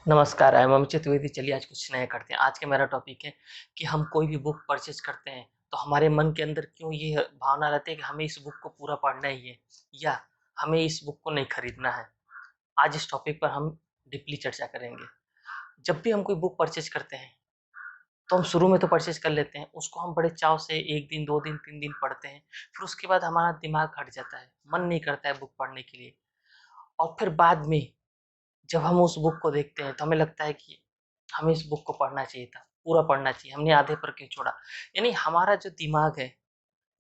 नमस्कार, I am Amit Chaturvedi. चलिए आज कुछ नया करते हैं। आज का मेरा टॉपिक है कि हम कोई भी बुक परचेज़ करते हैं, तो हमारे मन के अंदर क्यों ये भावना रहती है कि हमें इस बुक को पूरा पढ़ना ही है या हमें इस बुक को नहीं खरीदना है। आज इस टॉपिक पर हम डीपली चर्चा करेंगे। जब भी हम कोई बुक परचेज़ करते हैं, तो हम शुरू में तो परचेज़ कर लेते हैं, उसको हम बड़े चाव से 1 दिन, 2 दिन, 3 दिन पढ़ते हैं, फिर उसके बाद हमारा दिमाग हट जाता है, मन नहीं करता है बुक पढ़ने के लिए और फिर बाद में जब हम उस बुक को देखते हैं तो हमें लगता है कि हमें इस बुक को पढ़ना चाहिए था, पूरा पढ़ना चाहिए, हमने आधे पर क्यों छोड़ा? यानी हमारा जो दिमाग है,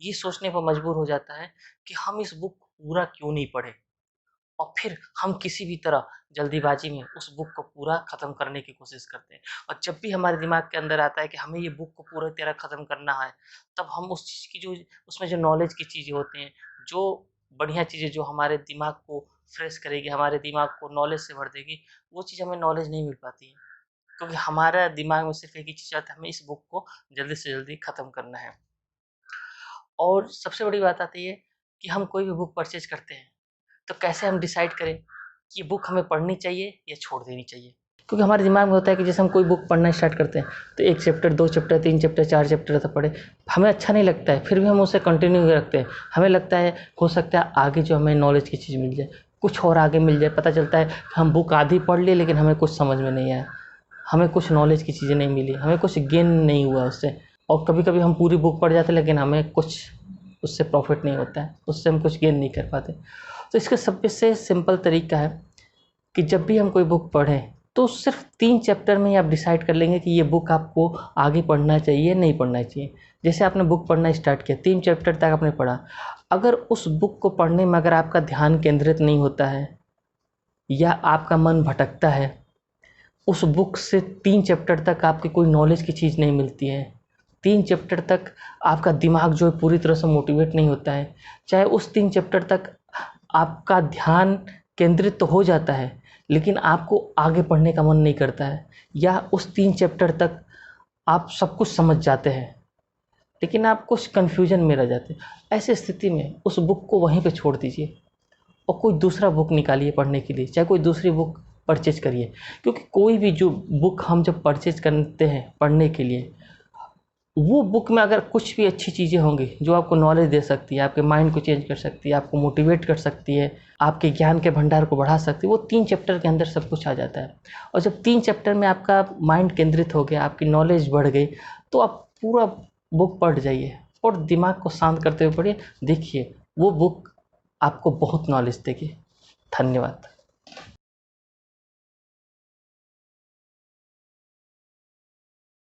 ये सोचने पर मजबूर हो जाता है कि हम इस बुक को पूरा क्यों नहीं पढ़े और फिर हम किसी भी तरह जल्दीबाजी में उस बुक को पूरा ख़त्म करने की कोशिश करते हैं। और जब भी हमारे दिमाग के अंदर आता है कि हमें ये बुक को पूरी तरह ख़त्म करना है, तब हम उस चीज़ की जो उसमें जो नॉलेज की चीज़ें होती हैं, जो बढ़िया चीज़ें जो हमारे दिमाग को फ्रेश करेगी, हमारे दिमाग को नॉलेज से भर देगी, वो चीज़ हमें नॉलेज नहीं मिल पाती है। क्योंकि हमारा दिमाग में सिर्फ़ एक ही चीज़ आता है, हमें इस बुक को जल्दी से जल्दी ख़त्म करना है। और सबसे बड़ी बात आती है कि हम कोई भी बुक परचेज़ करते हैं, तो कैसे हम डिसाइड करें कि ये बुक हमें पढ़नी चाहिए या छोड़ देनी चाहिए? क्योंकि हमारे दिमाग में होता है कि जैसे हम कोई बुक पढ़ना स्टार्ट करते हैं, तो 1 चैप्टर, 2 चैप्टर, 3 चैप्टर, 4 चैप्टर तक पढ़े, हमें अच्छा नहीं लगता है, फिर भी हम उसे कंटिन्यू रखते हैं। हमें लगता है हो सकता है आगे जो हमें नॉलेज की चीज़ मिल जाए, कुछ और आगे मिल जाए। पता चलता है कि हम बुक आधी पढ़ लिए लेकिन हमें कुछ समझ में नहीं आया, हमें कुछ नॉलेज की चीज़ें नहीं मिली, हमें कुछ गेन नहीं हुआ उससे। और कभी-कभी हम पूरी बुक पढ़ जाते हैं लेकिन हमें कुछ उससे प्रॉफ़िट नहीं होता है, उससे हम कुछ गेन नहीं कर पाते। तो इसका सबसे सिंपल तरीका है कि जब भी हम कोई बुक पढ़ें, तो सिर्फ़ 3 चैप्टर में ही आप डिसाइड कर लेंगे कि ये बुक आपको आगे पढ़ना चाहिए, नहीं पढ़ना चाहिए। जैसे आपने बुक पढ़ना स्टार्ट किया, 3 चैप्टर तक आपने पढ़ा, अगर उस बुक को पढ़ने में अगर आपका ध्यान केंद्रित नहीं होता है या आपका मन भटकता है, उस बुक से 3 चैप्टर तक आपकी कोई नॉलेज की चीज़ नहीं मिलती है, 3 चैप्टर तक आपका दिमाग जो है पूरी तरह से मोटिवेट नहीं होता है, चाहे उस 3 चैप्टर तक आपका ध्यान केंद्रित तो हो जाता है, लेकिन आपको आगे पढ़ने का मन नहीं करता है या उस 3 चैप्टर तक आप सब कुछ समझ जाते हैं, लेकिन आप कुछ कन्फ्यूज़न में रह जाते हैं। ऐसी स्थिति में उस बुक को वहीं पे छोड़ दीजिए और कोई दूसरा बुक निकालिए पढ़ने के लिए, चाहे कोई दूसरी बुक परचेज़ करिए। क्योंकि कोई भी जो बुक हम जब परचेज़ करते हैं पढ़ने के लिए, वो बुक में अगर कुछ भी अच्छी चीज़ें होंगी जो आपको नॉलेज दे सकती है, आपके माइंड को चेंज कर सकती है, आपको मोटिवेट कर सकती है, आपके ज्ञान के भंडार को बढ़ा सकती है, वो 3 चैप्टर के अंदर सब कुछ आ जाता है। और जब 3 चैप्टर में आपका माइंड केंद्रित हो गया, आपकी नॉलेज बढ़ गई, तो आप पूरा बुक पढ़ जाइए और दिमाग को शांत करते हुए पढ़िए। देखिए, वो बुक आपको बहुत नॉलेज देगी। धन्यवाद।